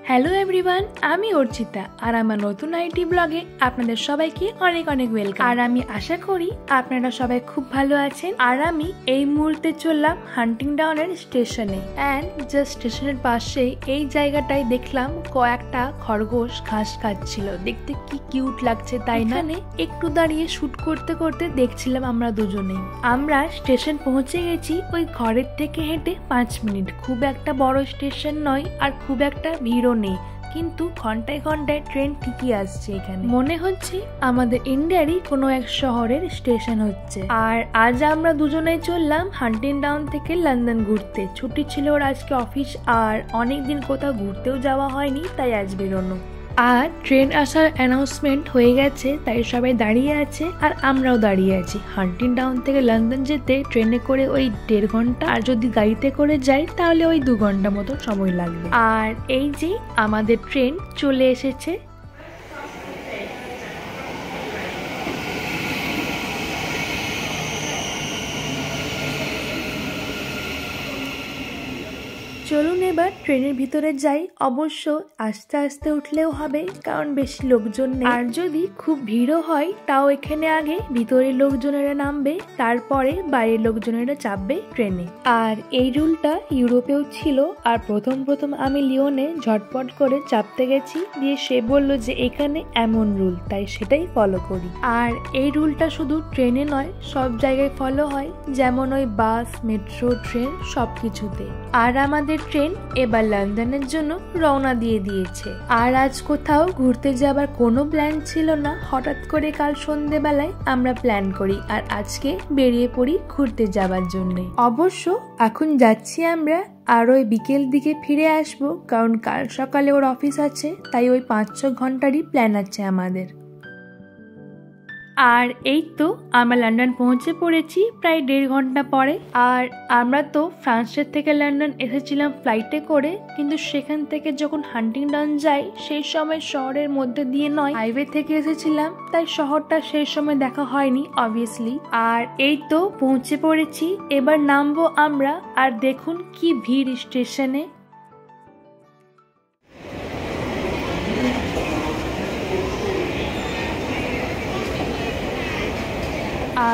Hello everyone, আমি অর্চিতা আর আমার নতুন আইটি ব্লগে আপনাদের সবাইকে অনেক অনেক ওয়েলকাম। আর আমি আশা করি আপনারা সবাই খুব ভালো আছেন। আর আমি এই মুহূর্তে চললাম হান্টিংডাউনের স্টেশনে অ্যান্ড জাস্ট স্টেশনের পাশেই এই জায়গাটায় দেখলাম কয়েকটা খরগোশ ঘাস খাচ্ছিল। দেখতে কি কিউট লাগছে তাই না? একটু দাঁড়িয়ে শুট করতে করতে দেখছিলাম আমরা দুজনেই। আমরা স্টেশন পৌঁছে গেছি ওই ঘরের থেকে হেঁটে 5 মিনিট। খুব একটা বড় স্টেশন নয় আর খুব একটা ভিড়ও নেই, কিন্তু ঘন্টায় ঘন্টায় ট্রেন ঠিকই আসছে। এখানে মনে হচ্ছে আমাদের ইন্ডিয়ারই কোনো এক শহরের স্টেশন হচ্ছে। আর আজ আমরা দুজনেই চললাম হান্টিংডাউন থেকে লন্ডন ঘুরতে। ছুটি ছিল ওর আজকে অফিস, আর অনেকদিন কোথাও ঘুরতেও যাওয়া হয়নি, তাই আজ বেরোনো। আর ট্রেন আসার অ্যানাউন্সমেন্ট হয়ে গেছে, তাই সবাই দাঁড়িয়ে আছে আর আমরাও দাঁড়িয়ে আছি। হান্টিংডাউন থেকে লন্ডন যেতে ট্রেনে করে ওই 1.5 ঘন্টা, আর যদি গাড়িতে করে যাই তাহলে ওই 2 ঘন্টা মতো সময় লাগবে। আর এই যে আমাদের ট্রেন চলে এসেছে। চলুন এবার ট্রেনের ভিতরে যাই। অবশ্য আস্তে আস্তে উঠলেও হবে, কারণ বেশি লোকজন নেই। আর যদি খুব ভিড়ও হয় তাও এখানে আগে ভিতরের লোকজনেরা নামবে, তারপরে বাইরের লোকজনেরা চাপবে ট্রেনে। আর এই রুলটা ইউরোপেও ছিল। আর প্রথম আমি লিওনে ঝটপট করে চাপতে গেছি, দিয়ে সে বলল যে এখানে এমন রুল, তাই সেটাই ফলো করি। আর এই রুলটা শুধু ট্রেনে নয়, সব জায়গায় ফলো হয়, যেমন ওই বাস, মেট্রো, ট্রেন সবকিছুতে। আর আমাদের ট্রেন এবার লন্ডনের জন্য রওনা দিয়ে দিয়েছে। আর আজ কোথাও ঘুরতে যাবার কোনো প্ল্যান ছিল না, হঠাৎ করে কাল সন্ধ্যেবেলায় আমরা প্ল্যান করি আর আজকে বেরিয়ে পড়ি ঘুরতে যাবার জন্য। অবশ্য এখন যাচ্ছি আমরা, আর ওই বিকেল দিকে ফিরে আসবো, কারণ কাল সকালে ওর অফিস আছে, তাই ওই 5-6 ঘন্টারই প্ল্যান আছে আমাদের। আর এই তো আমরা লন্ডন পৌঁছে পড়েছি প্রায় 1.5 ঘন্টা পরে। আর আমরা তো ফ্রান্সের থেকে লন্ডন এসেছিলাম ফ্লাইটে করে, কিন্তু সেখান থেকে যখন হান্টিংডাউন যাই সেই সময় শহরের মধ্যে দিয়ে নয়, হাইওয়ে থেকে এসেছিলাম, তাই শহরটা সেই সময় দেখা হয়নি অবভিয়াসলি। আর এই তো পৌঁছে পড়েছি, এবার নামবো আমরা। আর দেখুন কি ভিড় স্টেশনে।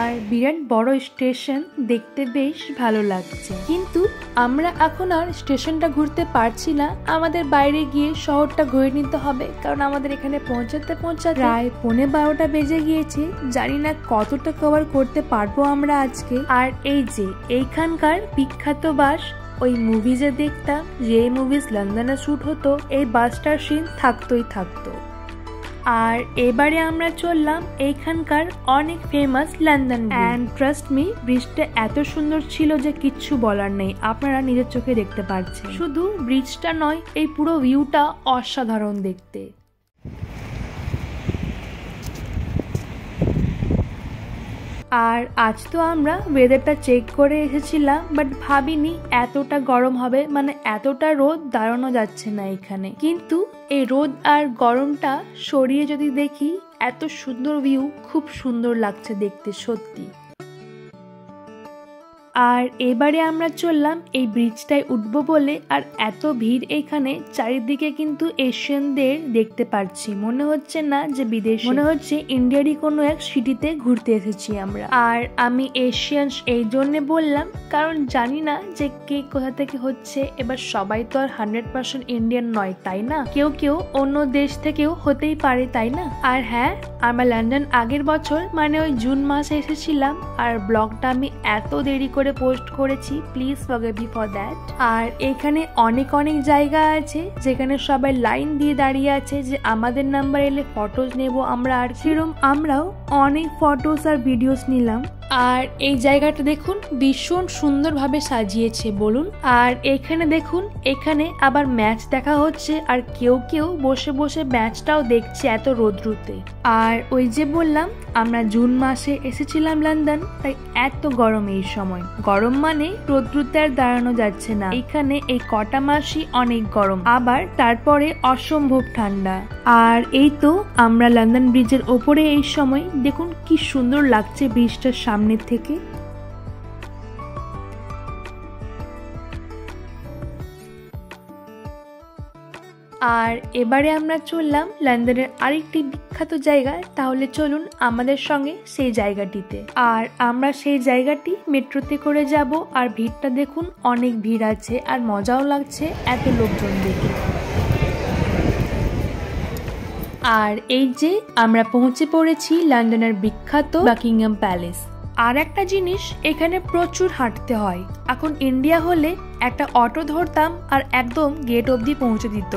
আর বিরাট বড় স্টেশন, দেখতে বেশ ভালো লাগছে। কিন্তু আমরা এখন আর স্টেশনটা ঘুরতে পারছি না, আমাদের বাইরে গিয়ে শহরটা ঘুরে নিতে হবে, কারণ আমাদের এখানে পৌঁছাতে প্রায় 11:15 বেজে গিয়েছে। জানি না কতটা কভার করতে পারবো আমরা আজকে। আর এই যে এইখানকার বিখ্যাত বাস, ওই মুভিজে দেখতাম যে মুভিজ লন্ডনে শুট হতো, এই বাসটার সিন থাকতোই থাকতো। আর এবারে আমরা চললাম এইখানকার অনেক famous London bridge. And trust me, ব্রিজটা এত সুন্দর ছিল যে কিচ্ছু বলার নেই, আপনারা নিজের চোখে দেখতে পাচ্ছেন। শুধু ব্রিজটা নয়, এই পুরো ভিউটা অসাধারণ দেখতে। আর আজ তো আমরা ওয়েদারটা চেক করে এসেছিলাম, বাট ভাবিনি এতটা গরম হবে, মানে এতটা রোদ দাঁড়ানো যাচ্ছে না এখানে। কিন্তু এই রোদ আর গরমটা সরিয়ে যদি দেখি, এত সুন্দর ভিউ, খুব সুন্দর লাগছে দেখতে সত্যি। আর এবারে আমরা চললাম এই ব্রিজটায় উঠবো বলে, আর এত ভিড় এখানে, চারিদিকে কিন্তু এশিয়ানদের দেখতে পাচ্ছি। মনে হচ্ছে না যে বিদেশ, মনে হচ্ছে ইন্ডিয়ারই কোনো এক সিটিতে ঘুরতে এসেছি আমরা। আর আমি এশিয়ান এই জন্য বললাম, কারণ জানি না যে কে কোথা থেকে হচ্ছে। এবার সবাই তো আর 100% ইন্ডিয়ান নয়, তাই না? কেউ কেউ অন্য দেশ থেকেও হতেই পারে, তাই না? আর হ্যাঁ, আমরা লন্ডন আগের বছর মানে ওই জুন মাসে এসেছিলাম, আর ব্লগটা আমি এত দেরি করে পোস্ট করেছি, please forgive me for that. আর এখানে অনেক জায়গা আছে যেখানে সবাই লাইন দিয়ে দাঁড়িয়ে আছে যে আমাদের নাম্বার এলে ফটোজ নেব আমরা। আর সেরকম আমরাও অনেক ফটোস আর ভিডিওস নিলাম। আর এই জায়গাটা দেখুন ভীষণ সুন্দরভাবে সাজিয়েছে বলুন। আর এখানে দেখুন, এখানে আবার ম্যাচ দেখা হচ্ছে, আর কেউ কেউ বসে বসে ম্যাচটাও দেখছে এত রোদ্রুতে। আর ওই যে বললাম আমরা জুন মাসে এসেছিলাম লন্ডন, তাই এত গরম এই সময়। গরম মানে রোদ্রুতে আর দাঁড়ানো যাচ্ছে না, এখানে এই কটা মাসই অনেক গরম, আবার তারপরে অসম্ভব ঠান্ডা। আর এই তো আমরা লন্ডন ব্রিজের ওপরে এই সময়, দেখুন কি সুন্দর লাগছে ব্রিজটার সামনে থেকে। আর এবারে আমরা চললাম লন্ডনের আরেকটি বিখ্যাত জায়গা, তাহলে চলুন আমাদের সঙ্গে সেই জায়গাটিতে। আর আমরা সেই জায়গাটি মেট্রোতে করে যাব। আর ভিড়টা দেখুন, অনেক ভিড় আছে আর মজাও লাগছে এত লোকজন দেখে। আর এই যে আমরা পৌঁছে পড়েছি লন্ডনের বিখ্যাত বাকিংহাম প্যালেস। আর একটা জিনিস, এখানে প্রচুর হাঁটতে হয়। এখন ইন্ডিয়া হলে একটা অটো ধরতাম আর একদম গেট অবধি পৌঁছে দিত।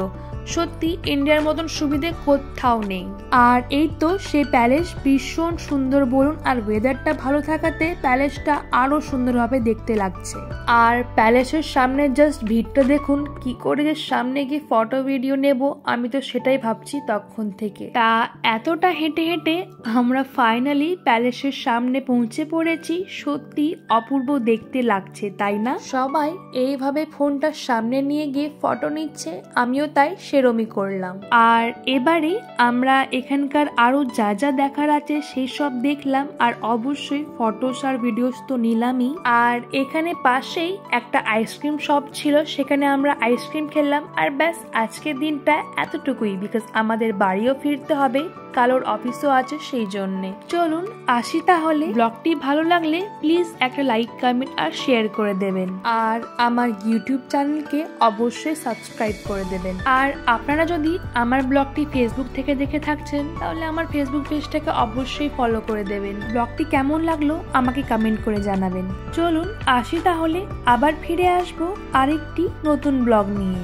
সত্যি ইন্ডিয়ার মতন সুবিধে কোথাও নেই। আর এই তো সেই প্যালেস, ভীষণ সুন্দর বলুন। আর ওয়েদারটা ভালো থাকাতে প্যালেসটা আরো সুন্দরভাবে দেখতে লাগছে। আর প্যালেসের সামনে জাস্ট ভিড়টা দেখুন, কি করে যে সামনে গিয়ে ফটো ভিডিও নেব, আমি তো সেটাই ভাবছি তখন থেকে। তা এতটা হেঁটে হেঁটে আমরা ফাইনালি প্যালেসের সামনে পৌঁছে পড়েছি। সত্যি অপূর্ব দেখতে লাগছে, তাই না? সবাই এইভাবে ফোনটা সামনে নিয়ে গিয়ে ফটো নিচ্ছে, আমিও তাই সেরমই করলাম। আর এবারে আমরা এখানকার আরো যা যা দেখার আছে সেই সব দেখলাম। আর অবশ্যই ফটোস আর ভিডিওস তো নিলামই। আর এখানে পাশেই একটা আইসক্রিম শপ ছিল, সেখানে আমরা আইসক্রিম খেলাম। আর ব্যাস, আজকের দিনটা এতটুকুই, বিকজ আমাদের বাড়িও ফিরতে হবে, কালোর অফিসও আছে, সেই জন্যে। চলুন আসি তাহলে। ব্লগটি ভালো লাগলে প্লিজ একটা লাইক, কমেন্ট আর শেয়ার করে দেবেন। আর আমার ইউটিউব চ্যানেলকে অবশ্যই সাবস্ক্রাইব করে দেবেন। আর আপনারা যদি আমার ব্লগটি ফেসবুক থেকে দেখে থাকছেন, তাহলে আমার ফেসবুক পেজটাকে অবশ্যই ফলো করে দেবেন। ব্লগটি কেমন লাগলো আমাকে কমেন্ট করে জানাবেন। চলুন আসি তাহলে, আবার ফিরে আসবো আরেকটি নতুন ব্লগ নিয়ে।